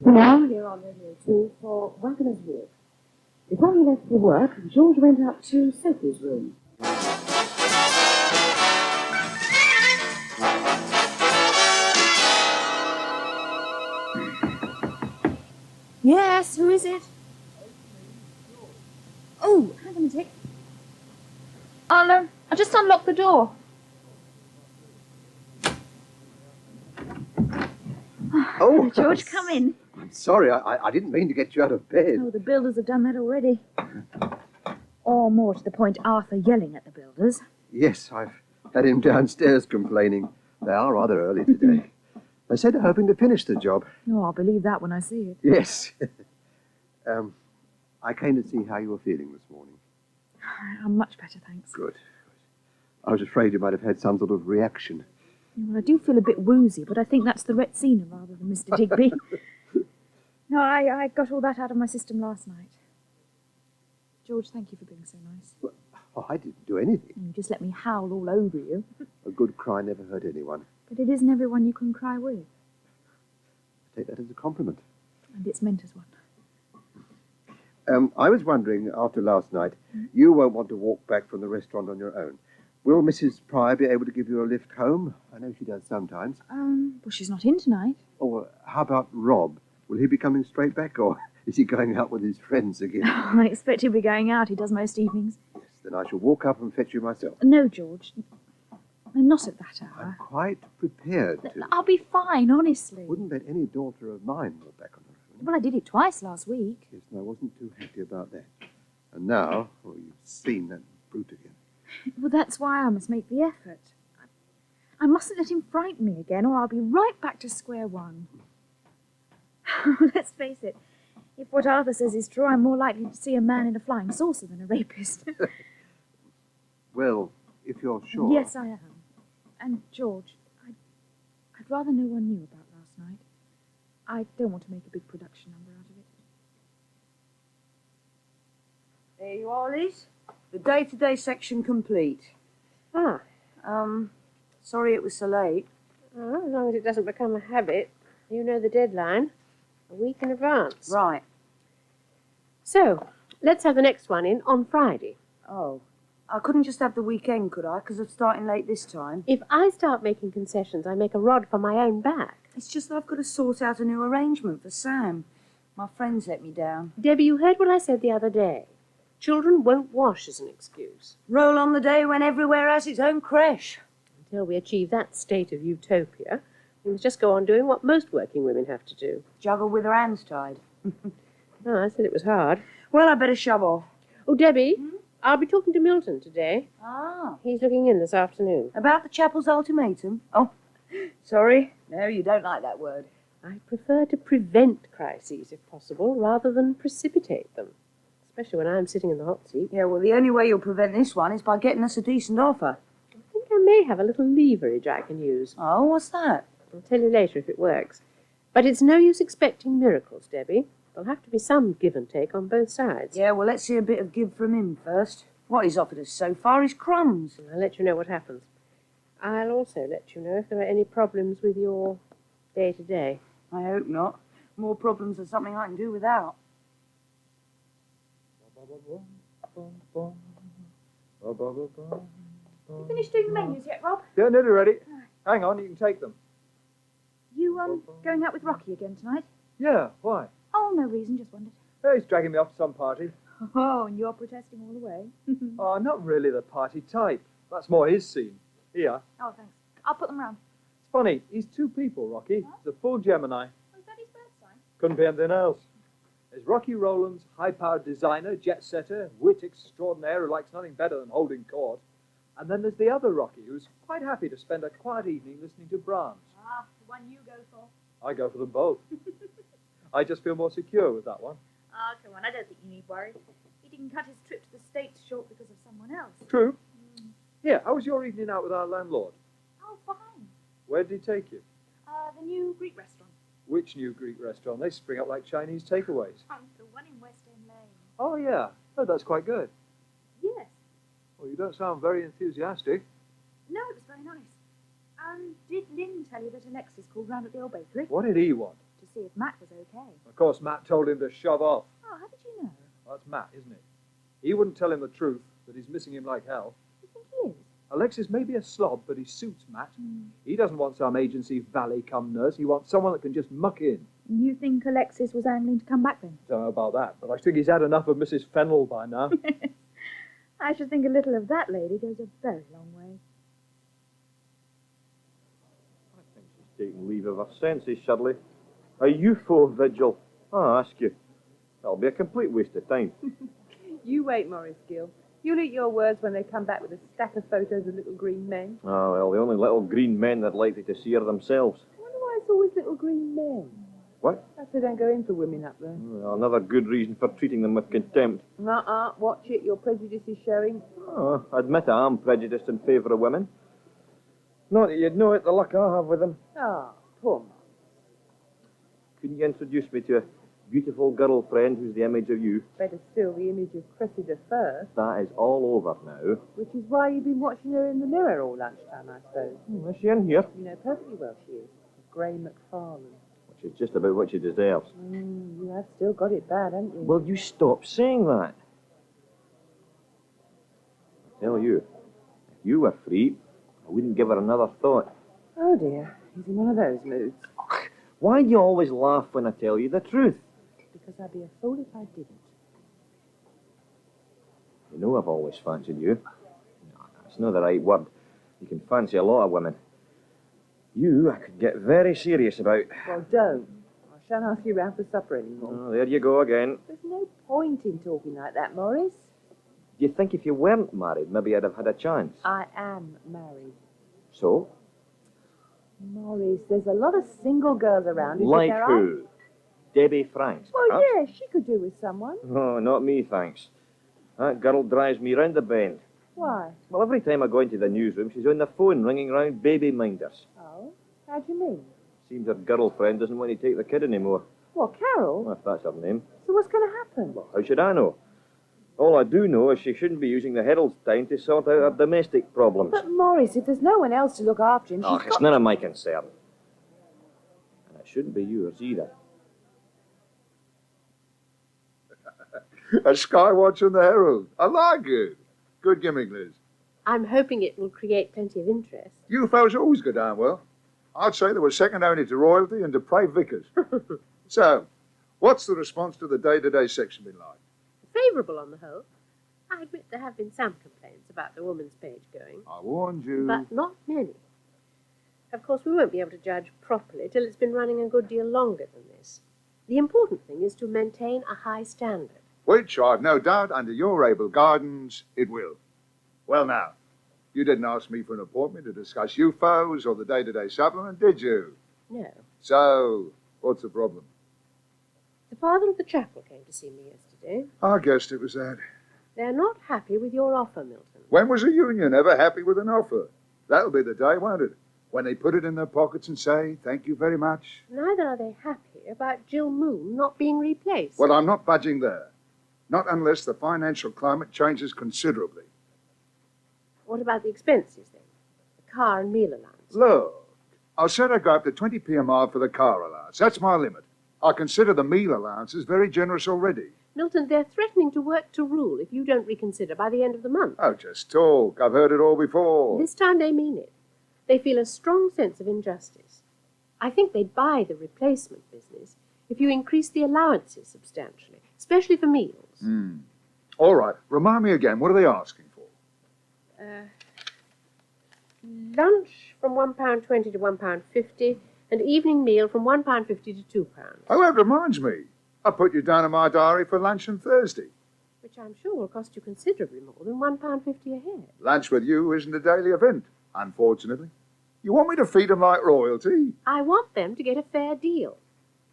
Now you're on Radio 2 for Waggoners Walk. Before he left for work, George went up to Sophie's room. Yes, who is it? Oh, hang on a tick. I'll just unlock the door. Oh, George, come in. I'm sorry, I didn't mean to get you out of bed. Oh, the builders have done that already. Or more to the point, Arthur yelling at the builders. Yes, I've had him downstairs complaining. They are rather early today. They said they're hoping to finish the job. Oh, I'll believe that when I see it. Yes. I came to see how you were feeling this morning. I'm much better, thanks. Good. I was afraid you might have had some sort of reaction. Well, I do feel a bit woozy, but I think that's the Retsina rather than Mr. Digby. No, I got all that out of my system last night. George, thank you for being so nice. Well, I didn't do anything. You just let me howl all over you. A good cry never hurt anyone. But it isn't everyone you can cry with. I take that as a compliment. And it's meant as one. I was wondering, after last night, you won't want to walk back from the restaurant on your own. Will Mrs. Pryor be able to give you a lift home? I know she does sometimes. Well, she's not in tonight. Or how about Rob? Will he be coming straight back, or is he going out with his friends again? I expect he'll be going out. He does most evenings. Yes, then I shall walk up and fetch you myself. No, George. Not at that I'm hour. quite prepared to. I'll be fine, honestly. Wouldn't let any daughter of mine go back on her own. Well, I did it twice last week. Yes, and I wasn't too happy about that. And now, well, you've seen that brute again. Well, that's why I must make the effort. I mustn't let him frighten me again, or I'll be right back to square one. Let's face it, if what Arthur says is true, I'm more likely to see a man in a flying saucer than a rapist. Well, if you're sure. Yes, I am. And, George, I'd rather no one knew about last night. I don't want to make a big production number out of it. There you are, Liz. The day-to-day section complete. Ah, Sorry it was so late. well, as long as it doesn't become a habit. You know the deadline. A week in advance. Right. So, let's have the next one in on Friday. Oh, I couldn't just have the weekend, could I? Because of starting late this time. If I start making concessions, I make a rod for my own back. It's just that I've got to sort out a new arrangement for Sam. My friends let me down. Debbie, you heard what I said the other day. Children won't wash as an excuse. Roll on the day when everywhere has its own creche. Until we achieve that state of utopia, we must just go on doing what most working women have to do. Juggle with her hands tied. Oh, I said it was hard. Well, I better shove off. Oh, Debbie, I'll be talking to Milton today. Ah. He's looking in this afternoon. About the chapel's ultimatum? Oh, sorry. No, you don't like that word. I prefer to prevent crises, if possible, rather than precipitate them. Especially when I'm sitting in the hot seat. Yeah, well, the only way you'll prevent this one is by getting us a decent offer. I think I may have a little leverage I can use. Oh, what's that? I'll tell you later if it works. But it's no use expecting miracles, Debbie. There'll have to be some give and take on both sides. Yeah, well, let's see a bit of give from him first. What he's offered us so far is crumbs. I'll let you know what happens. I'll also let you know if there are any problems with your day-to-day. I hope not. More problems than something I can do without. You finished doing the menus yet, Rob? Yeah, nearly ready. Hang on, you can take them. You, going out with Rocky again tonight? Yeah, why? Oh, no reason, just wondered. Oh, he's dragging me off to some party. Oh, and you're protesting all the way? Oh, not really the party type. That's more his scene. Here. Oh, thanks. I'll put them round. It's funny, he's two people, Rocky. Huh? He's a full Gemini. Oh, is that his bird sign? Couldn't be anything else. There's Rocky Rowland's high-powered designer, jet-setter, wit extraordinaire who likes nothing better than holding court. And then there's the other Rocky, who's quite happy to spend a quiet evening listening to Brahms. Ah, the one you go for. I go for them both. I just feel more secure with that one. Ah, come on, I don't think you need worry. He didn't cut his trip to the States short because of someone else. True. Here, how was your evening out with our landlord? Oh, fine. Where did he take you? The new Greek restaurant. Which new Greek restaurant? They spring up like Chinese takeaways. The one in West End Lane. Oh, yeah. Oh, that's quite good. Yes. Well, you don't sound very enthusiastic. No, it was very nice. Did Lynn tell you that Alexis called round at the old bakery? What did he want? To see if Matt was okay. Of course, Matt told him to shove off. Oh, how did you know? Well, that's Matt, isn't it? He wouldn't tell him the truth, that he's missing him like hell. You think he is? Alexis may be a slob, but he suits Matt. He doesn't want some agency valet-cum-nurse. He wants someone that can just muck in. You think Alexis was angling to come back then? Don't know about that, but I think he's had enough of Mrs. Fennell by now. I should think a little of that lady goes a very long way. I think she's taking leave of her senses, Shirley. A UFO vigil. I ask you. That'll be a complete waste of time. You wait, Morris Gill. You'll eat your words when they come back with a stack of photos of little green men. Oh, well, the only little green men that likely to see her themselves. I wonder why it's always little green men. What? Perhaps they don't go in for women up there. Well, another good reason for treating them with contempt. Watch it, your prejudice is showing. Oh, I admit I am prejudiced in favour of women. Not that you'd know it, the luck I have with them. Poor man. Couldn't you introduce me to a beautiful girlfriend who's the image of you? Better still, the image of Cressida first, That is all over now. which is why you've been watching her in the mirror all lunchtime, I suppose. Is she in here? You know perfectly well she is. Grey McFarlane. Which is just about what she deserves. You have still got it bad, haven't you? Will you stop saying that? I tell you, if you were free, I wouldn't give her another thought. Oh dear, he's in one of those moods. Why do you always laugh when I tell you the truth? Because I'd be a fool if I didn't. You know I've always fancied you. No, that's not the right word. You can fancy a lot of women. You, I could get very serious about. Well, don't. I shan't ask you round for supper anymore. Oh, there you go again. There's no point in talking like that, Morris. Do you think if you weren't married, maybe I'd have had a chance? I am married. So? Morris, there's a lot of single girls around. Like who? Debbie Franks, Well, perhaps? yes, she could do with someone. Oh, not me, thanks. That girl drives me round the bend. Why? Well, every time I go into the newsroom, she's on the phone ringing round baby minders. Oh, how do you mean? Seems her girlfriend doesn't want to take the kid anymore. What, Carol? Well, if that's her name. So what's going to happen? Well, how should I know? All I do know is she shouldn't be using the Herald's time to sort out her domestic problems. But, Morris, if there's no one else to look after him, she's It's got... none of my concern. And it shouldn't be yours either. A Skywatch and the Herald. I like it. Good gimmick, Liz. I'm hoping it will create plenty of interest. You fellows always go down well. I'd say they were second only to royalty and depraved vicars. So, what's the response to the day-to-day section been like? Favourable on the whole. I admit there have been some complaints about the woman's page going, I warned you. but not many. Of course, we won't be able to judge properly till it's been running a good deal longer than this. The important thing is to maintain a high standard. Which, I've no doubt, under your able guidance, it will. Well, now, you didn't ask me for an appointment to discuss UFOs or the day-to-day supplement, did you? No. So, what's the problem? The father of the chapel came to see me yesterday. I guessed it was that. They're not happy with your offer, Milton. When was a union ever happy with an offer? That'll be the day, won't it? When they put it in their pockets and say, thank you very much. Neither are they happy about Jill Moon not being replaced. Well, I'm not budging there. Not unless the financial climate changes considerably. What about the expenses, then? The car and meal allowance? Look, I said I'd go up to 20p a mile for the car allowance. That's my limit. I consider the meal allowances very generous already. Milton, they're threatening to work to rule if you don't reconsider by the end of the month. Oh, just talk. I've heard it all before. This time they mean it. They feel a strong sense of injustice. I think they'd buy the replacement business if you increase the allowances substantially, especially for meals. All right. Remind me again. What are they asking for? Lunch from £1.20 to £1.50, and evening meal from £1.50 to £2. Oh, that reminds me. I put you down in my diary for lunch on Thursday. Which I'm sure will cost you considerably more than £1.50 a head. Lunch with you isn't a daily event, unfortunately. You want me to feed them like royalty? I want them to get a fair deal.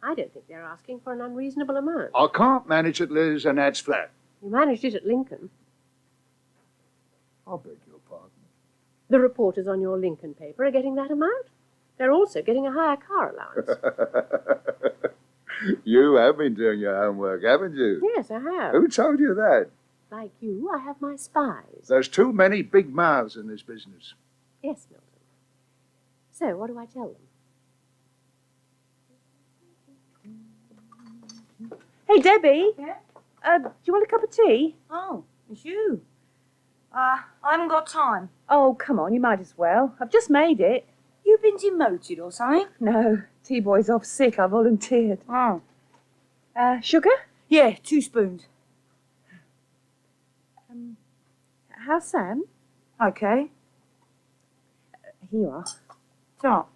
I don't think they're asking for an unreasonable amount. I can't manage it, Liz, and that's flat. You managed it at Lincoln. I beg your pardon. The reporters on your Lincoln paper are getting that amount. They're also getting a higher car allowance. You have been doing your homework, haven't you? Yes, I have. Who told you that? Like you, I have my spies. There's too many big mouths in this business. Yes, Milton. So, what do I tell them? Hey, Debbie. Yeah? Do you want a cup of tea? Oh, it's you. I haven't got time. Oh, come on, you might as well. I've just made it. You been demoted or something? No, T-Boy's off sick. I volunteered. Oh. Sugar? Yeah, 2 spoons. How's Sam? Okay. Here you are. So,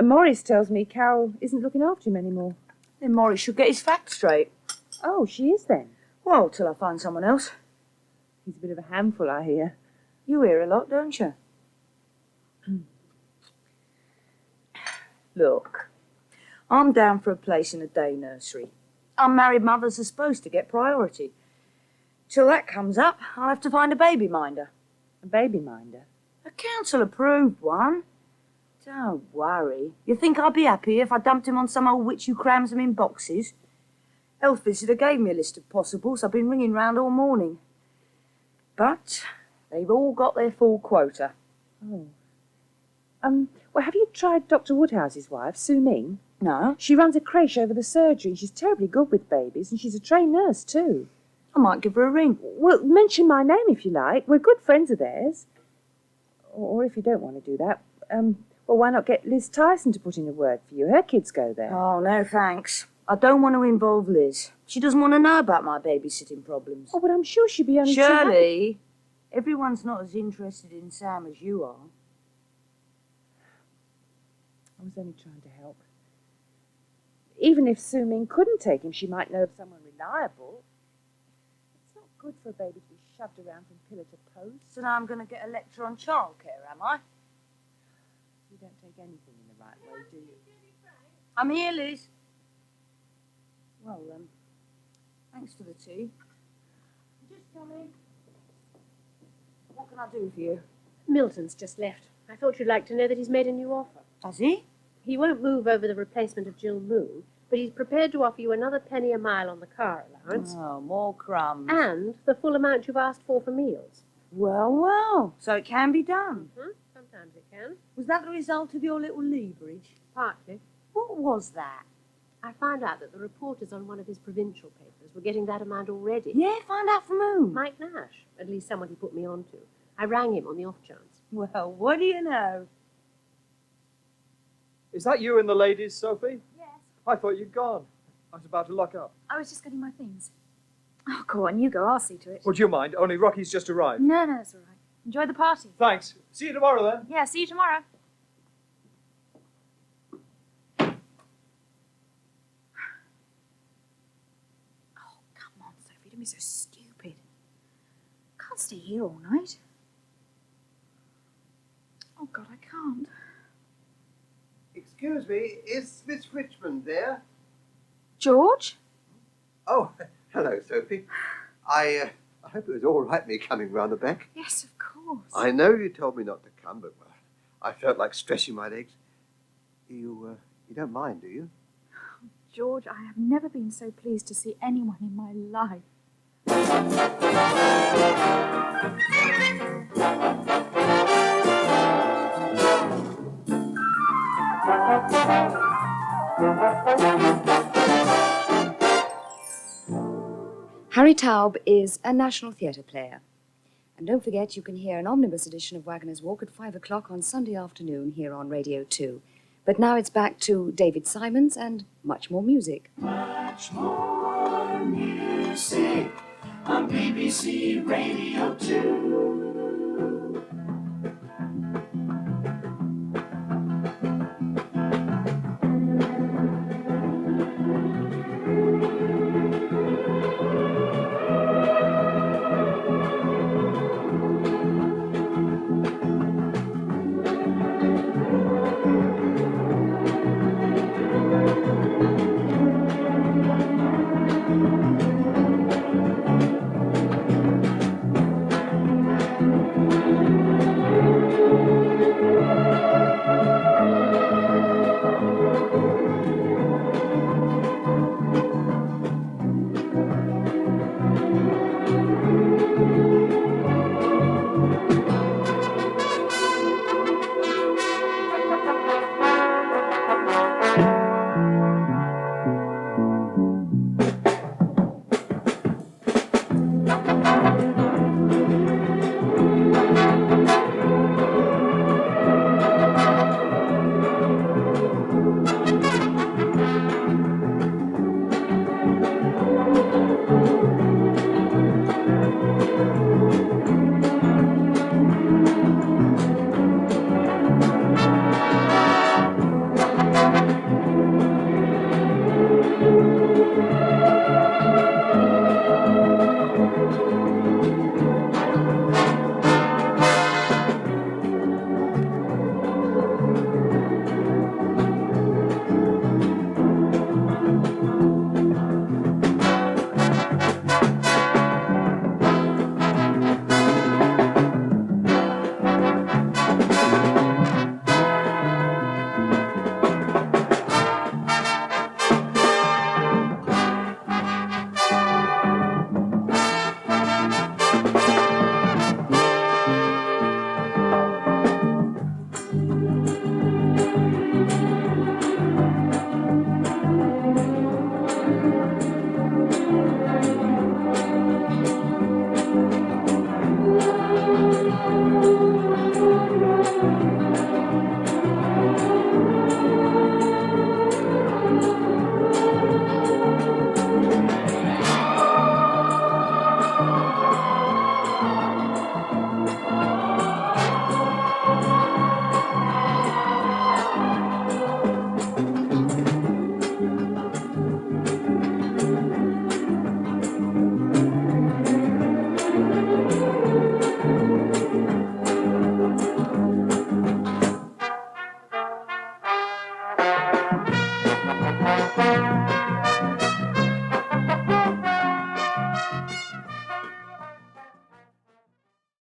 Morris tells me Carol isn't looking after him anymore. then Morris should get his facts straight. Oh, she is then. Well, till I find someone else. He's a bit of a handful, I hear. You hear a lot, don't you? Look, I'm down for a place in a day nursery. Unmarried mothers are supposed to get priority. Till that comes up, I'll have to find a baby minder. A baby minder. A council-approved one. Don't worry. You think I'd be happy if I dumped him on some old witch who crams them in boxes? Health visitor gave me a list of possibles. I've been ringing round all morning. But they've all got their full quota. Oh. Well, have you tried Dr. Woodhouse's wife, Sue Ming? No? She runs a creche over the surgery. She's terribly good with babies, and she's a trained nurse, too. I might give her a ring. Well, mention my name if you like. We're good friends of theirs. Or if you don't want to do that, well, why not get Liz Tyson to put in a word for you? Her kids go there. Oh, no, thanks. I don't want to involve Liz. She doesn't want to know about my babysitting problems. Oh, but I'm sure she'd be only too happy. Shirley, everyone's not as interested in Sam as you are. I was only trying to help. Even if Sue Ming couldn't take him, she might know of someone reliable. It's not good for a baby to be shoved around from pillar to post. So now I'm going to get a lecture on childcare, am I? You don't take anything in the right way, do you? I'm here, Liz. Well, thanks for the tea. Just coming. What can I do for you? Milton's just left. I thought you'd like to know that he's made a new offer. Has he? He won't move over the replacement of Jill Moon, but he's prepared to offer you another penny a mile on the car allowance Oh, more crumbs. and the full amount you've asked for meals. Well, well. So it can be done. Sometimes it can. Was that the result of your little leverage? Partly. What was that? I found out that the reporters on one of his provincial papers were getting that amount already. Yeah, find out from whom? Mike Nash, at least someone he put me on to. I rang him on the off chance. Well, what do you know? Is that you and the ladies, Sophie? Yes. I thought you'd gone. I was about to lock up. I was just getting my things. Oh, go on, you go. I'll see to it. Would you mind? Only Rocky's just arrived. No, that's all right. Enjoy the party. Thanks. See you tomorrow, then. Yeah, see you tomorrow. Oh, come on, Sophie. Don't be so stupid. Can't stay here all night. Oh, God, I can't. Excuse me, is Miss Richmond there? George? Oh, hello, Sophie. I hope it was all right me coming round the back. Yes, of course. I know you told me not to come, but well, I felt like stretching my legs. You don't mind, do you? George, I have never been so pleased to see anyone in my life. Harry Taub is a National Theatre player. And don't forget, you can hear an omnibus edition of Waggoners Walk at 5 o'clock on Sunday afternoon here on Radio 2. But now it's back to David Simons and much more music. Much more music on BBC Radio 2. Thank you.